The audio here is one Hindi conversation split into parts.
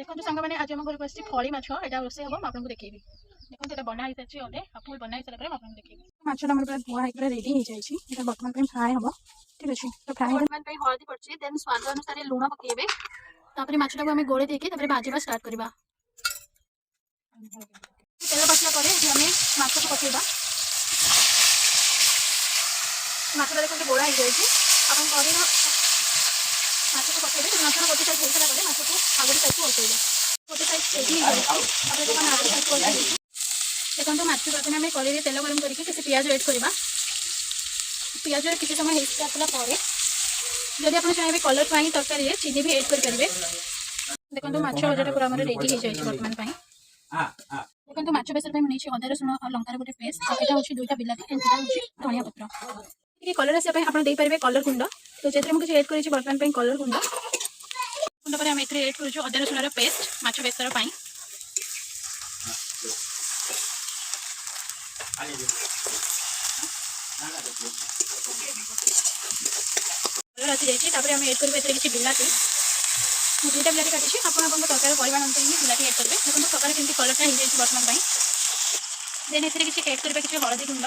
देखो सांग मैंने आज आम घर को आसी फली माछ यहाँ रोसे हम आपको देखी देखो ये बना ही सारी अधे फुल बना ही सारा आपको देखी माछटा मोर पूरा धुआ होकर रेडी हो जाए बर्तमान फ्राए हम ठीक अच्छे तो फ्राए बर्तमान हलदी पड़े देन स्वाद अनुसार लुण पकेबे तापर माछटा को आम गोले देके भाजवा स्टार्ट करवा तेल पसला आम माछ को पकेबा माछटा देखो गोड़ा हो जाए आप कड़ी माछ को पकेबे माछ गोटे साइड हो सारा माछ को आगे साइड को उल्टेबे गोटे साइड देखो माछ प्रथम आम कड़े तेल गरम करके किसी पियाज ऐड करवा पियाज किसी समय हो सारापर जदि आप चाहिए कलर पाई तरकारी चीनी भी ऐड करेंगे देखो माछ भजाटा पूरा रेडी हो जाए बर्तमान देखो माछ बेसर नहीं अदा रसुण और लंकार गोटे पेस्ट यहाँ हूँ दुईटा बिलाती एंड हूँ धनिया पत्र ये कलर आसापी आप देपारे कलर गुंड तो जैसे मुझे ऐड कर बर्तमान कलर गुंड गुंड पर आम ऐड कर अदा रसुण पेस्ट माछ बेसर कलर आसी जाइए आम ऐड कर किसी बिलाती दुईटा बिलाती काटी आप तरकारी परिमाण अनुसार ही बिलाती ऐड करेंगे देखो तरकारी केमती कलरटा हो जाए बर्तमान देन ए किसी ऐड करेंगे किसी हलदी गुंड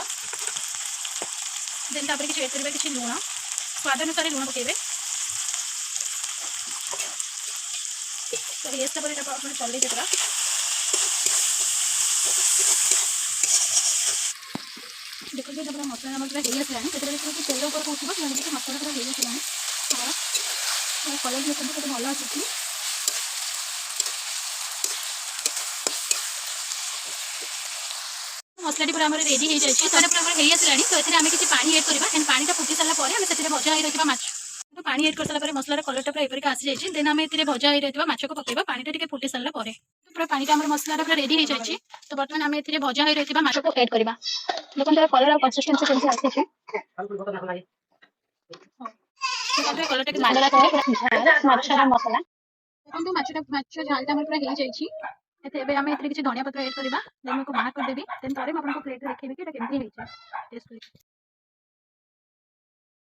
देन किसी ऐड करेंगे किसी लुण स्वाद अनुसार लुण पकेबे तो ये सब आप चल पूरा देखो जो पूरा मसला पूरा हो आसानी तेल ऊपर उठो कि मसला पूरा हो आसानी कलर भी सब भल आसी मसला पूरा रेडी हो जाए पूरा हो आसानी तो ये आम किसी पानी ऐड करवा एंड पानी फुटी सारापर आम से भजा हो रहा माछ तो पानी ऐड कर सारा मसलार कलरटा पूरा एपरिक आसी जाए देन आम ये भजा हो रहा माछ को पकेबा पानी टे फुटी सारापर पूरा पानी मसला पूरा रेडी हो जाए तो बर्तमान आम ये भजा हो रहा माछ को ऐड करवा देखो कलर और कंसिस्टेंसी केमती आसी मसला देखो माछ झालटा पूरा हो जाए आम किसी धनिया पत्र ऐड करवा देन बाहर करदेवी देन प्लेट देखिए कि केमती टेस्ट